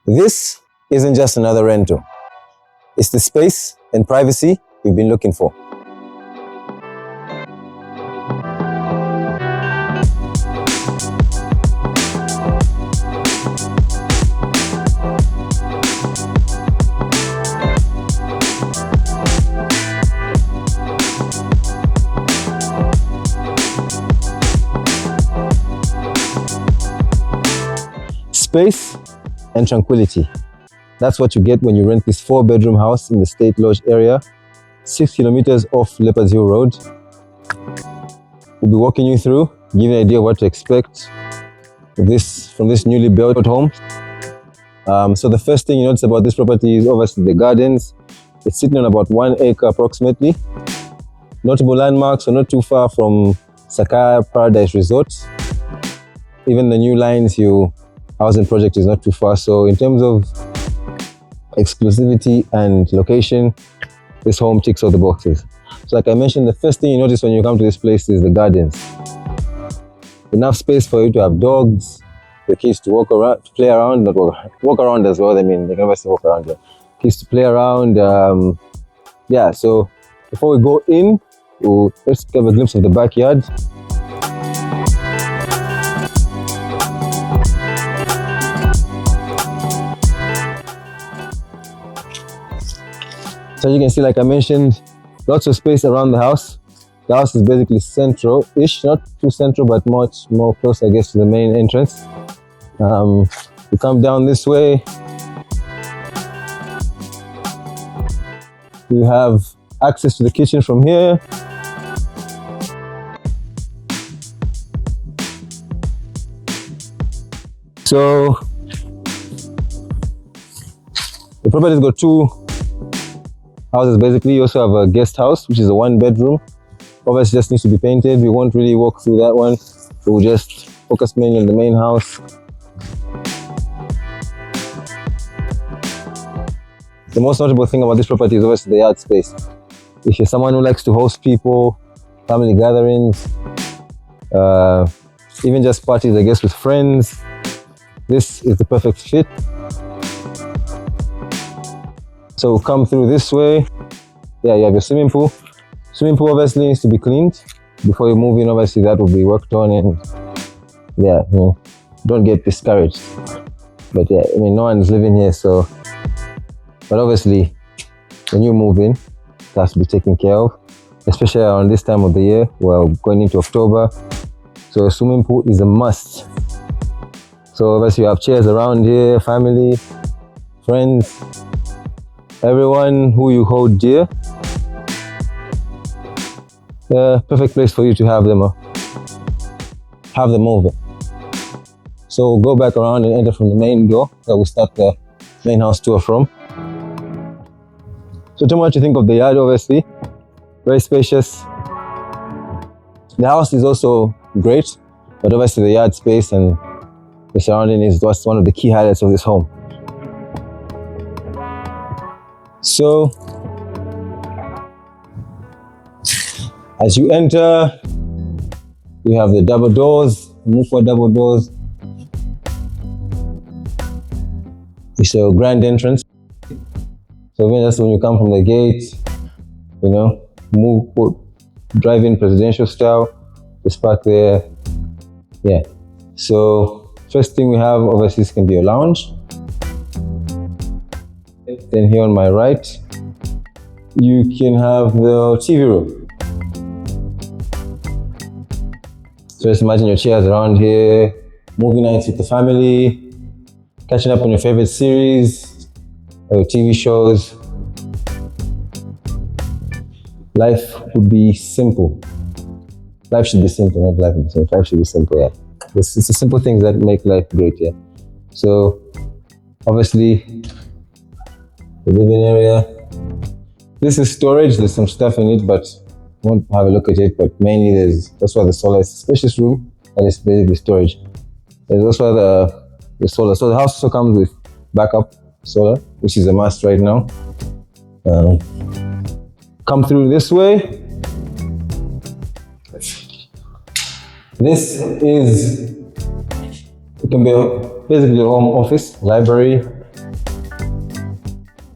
This isn't just another rental. It's the space and privacy you've been looking for. Space and tranquility. That's what you get when you rent this 4-bedroom house in the State Lodge area, 6 kilometers off Leopards Hill Road. We'll be walking you through, giving you an idea of what to expect from this newly built home. So the first thing you notice about this property is obviously the gardens. It's sitting on about 1 acre approximately. Notable landmarks are not too far from Sakaya Paradise Resort. Even the new Lions Hill housing project is not too far. So in terms of exclusivity and location, this home ticks all the boxes. So like I mentioned, the first thing you notice when you come to this place is the gardens. Enough space for you to have dogs, the kids to walk around, to play around, not walk around as well. I mean, they can obviously walk around here. Kids to play around. Yeah, so before we go in, let's give a glimpse of the backyard. So you can see, like I mentioned, lots of space around the house. The house is basically central-ish, not too central, but much more close, I guess, to the main entrance. You come down this way, you have access to the kitchen from here. So the property's got 2 houses basically. You also have a guest house, which is a 1-bedroom. Obviously just needs to be painted. We won't really walk through that one. We'll just focus mainly on the main house. The most notable thing about this property is obviously the yard space. If you're someone who likes to host people, family gatherings, even just parties, I guess, with friends, this is the perfect fit. So come through this way. Yeah, you have your swimming pool. Swimming pool obviously needs to be cleaned before you move in. Obviously that will be worked on, and yeah, don't get discouraged. But yeah, I mean, no one is living here, so. But obviously, when you move in, it has to be taken care of, especially around this time of the year. We're going into October, so a swimming pool is a must. So obviously you have chairs around here, family, friends, everyone who you hold dear. Perfect place for you to have them over. So go back around and enter from the main door that we start the main house tour from. So tell me what you think of the yard. Obviously very spacious. The house is also great, but obviously the yard space and the surrounding is just one of the key highlights of this home. So as you enter, you have the double doors, move for double doors. It's a grand entrance. So when you come from the gate, drive in presidential style, just park there. Yeah. So first thing we have, obviously, this can be a lounge. Then here on my right, you can have the TV room. So just imagine your chairs around here, movie nights with the family, catching up on your favorite series, or TV shows. Life would be simple. Life should be simple, not life would be simple. Life should be simple, yeah. It's the simple things that make life great, yeah. So, obviously, the living area. This is storage. There's some stuff in it, but won't have a look at it. But mainly, that's why the solar is a spacious room, and it's basically storage. There's also the solar. So the house also comes with backup solar, which is a must right now. Come through this way. It can be basically a home office, library,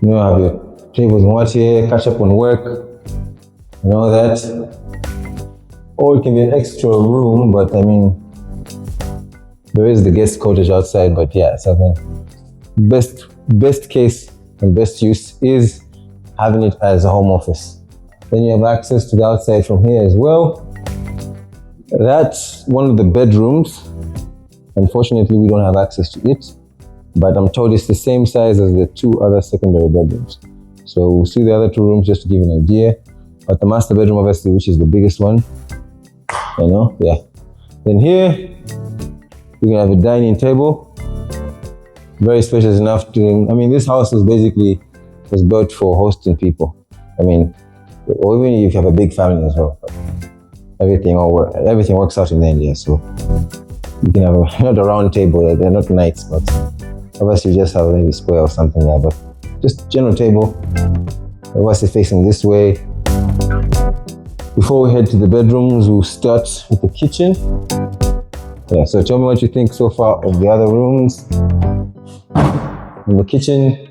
You know, have your tables and watch here, catch up on work, and all that. Or it can be an extra room, but I mean, there is the guest cottage outside, but yeah, so I mean, best case and best use is having it as a home office. Then you have access to the outside from here as well. That's one of the bedrooms. Unfortunately, we don't have access to it, but I'm told it's the same size as the two other secondary bedrooms. So we'll see the other two rooms just to give you an idea. But the master bedroom, obviously, which is the biggest one, you know, yeah. Then here, we can have a dining table. Very spacious enough to, I mean, this house was built for hosting people. I mean, or even if you have a big family as well. Everything works out in the end, yeah. So you can have not a round table, they're not nice, but obviously you just have maybe square or something, yeah, but just general table. Obviously facing this way. Before we head to the bedrooms, we'll start with the kitchen. Yeah, so tell me what you think so far of the other rooms. In the kitchen,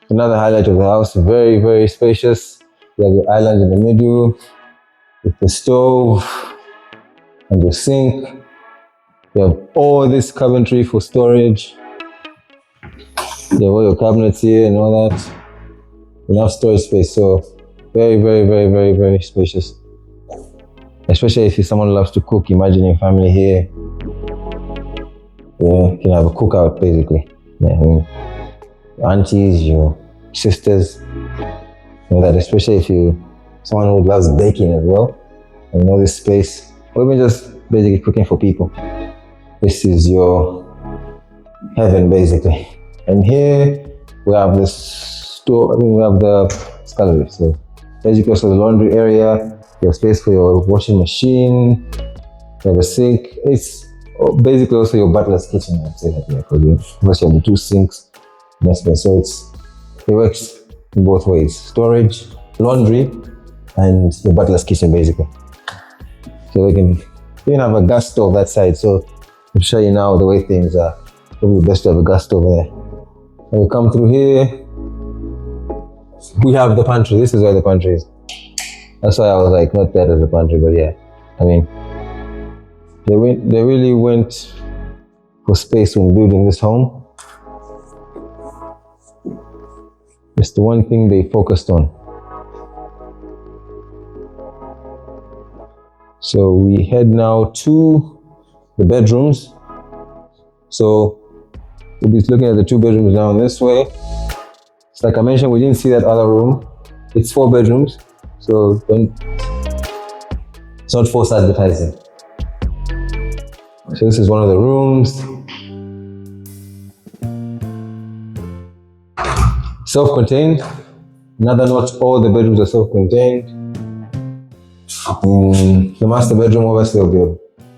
another highlight of the house, very, very spacious. You have your island in the middle, with the stove and your sink. You have all this cabinetry for storage. You have all your cabinets here and all that. Enough storage space, so very, very, very, very, very spacious. Especially if someone loves to cook, imagine your family here. Yeah, you can have a cookout basically. Yeah, I mean, your aunties, your sisters, you know that, especially if someone who loves baking as well, and you know this space, or even just basically cooking for people. This is your heaven basically. And here we have the scullery. So basically also the laundry area, you have space for your washing machine, you have a sink. It's basically also your butler's kitchen, I'd say that, yeah, because you have the two sinks. So it works in both ways: storage, laundry, and your butler's kitchen basically. So you can have a gas stove that side. So I'll show you now the way things are. Probably best to have a gas stove there. And we come through here. We have the pantry. This is where the pantry is. That's why I was like, not that as a pantry, but yeah. I mean, they really went for space when building this home. It's the one thing they focused on. So we head now to the bedrooms. So we'll be looking at the two bedrooms down this way. It's like I mentioned, we didn't see that other room. It's 4 bedrooms, so it's not false advertising. So this is one of the rooms. Self-contained. Another note, all the bedrooms are self-contained. The master bedroom obviously will be,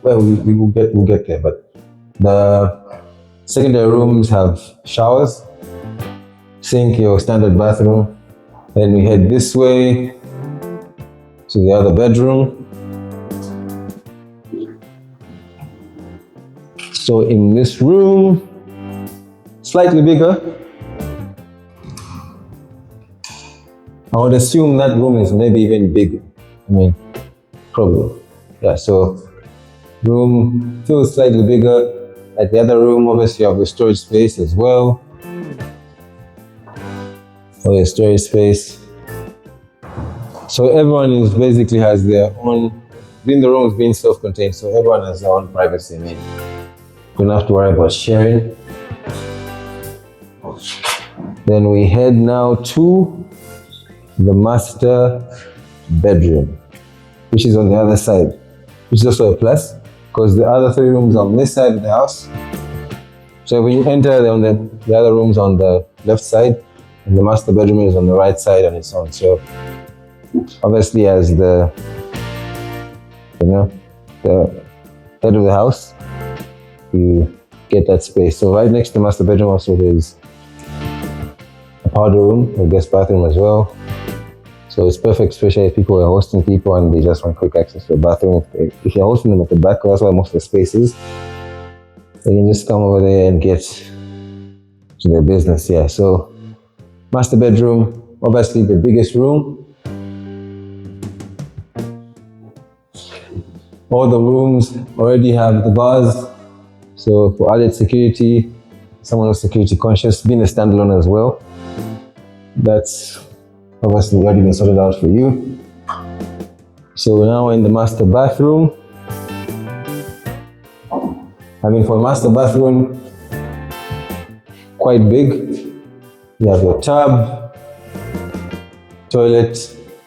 well, we'll get there, but the secondary rooms have showers, sink, your standard bathroom. Then we head this way to the other bedroom. So in this room, slightly bigger. I would assume that room is maybe even bigger. I mean, probably. Yeah, so room feels slightly bigger. At the other room, obviously you have the storage space as well. For your storage space. So everyone basically has their own, within the rooms being self-contained, so everyone has their own privacy. I mean, you don't have to worry about sharing. Then we head now to the master bedroom, which is on the other side, which is also a plus because the other 3 rooms are on this side of the house. So when you enter, the other rooms on the left side, and the master bedroom is on the right side on its own. So obviously, as the head of the house, you get that space. So right next to the master bedroom also there's a powder room, a guest bathroom as well. So it's perfect, especially if people are hosting people and they just want quick access to a bathroom. If you're hosting them at the back, that's why most of the space is. They can just come over there and get to their business. Yeah. So Master bedroom, obviously the biggest room. All the rooms already have the bars, so for added security, someone who's security conscious, being a standalone as well, that's obviously already been sorted out for you. So now in the master bathroom. I mean, for a master bathroom, quite big. You have your tub, toilet,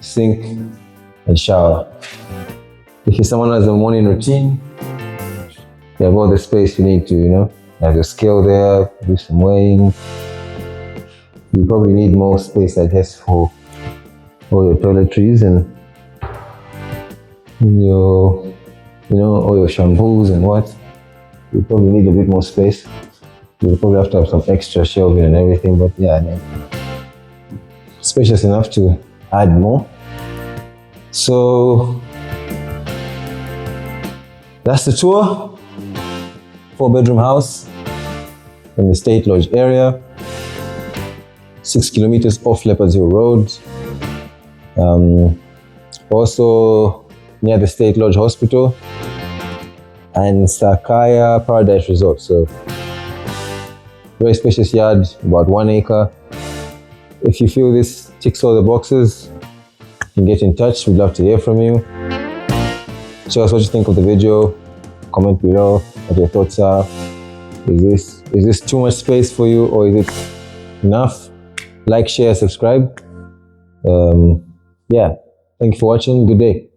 sink, and shower. If you're someone who has a morning routine, you have all the space you need to, you have your scale there, do some weighing. You probably need more space, I guess, for all your toiletries and your, all your shampoos and what. You probably need a bit more space. You probably have to have some extra shelving and everything, but yeah, I mean, spacious enough to add more. So that's the tour. 4-bedroom house in the State Lodge area, 6 kilometers off Leopards Hill Road. Also near the State Lodge Hospital and Sakaya Paradise Resort. So very spacious yard, about 1 acre. If you feel this ticks all the boxes, you can get in touch. We'd love to hear from you. Show us what you think of the video. Comment below what your thoughts are. Is this too much space for you, or is it enough? Like, share, subscribe. Yeah, thank you for watching. Good day.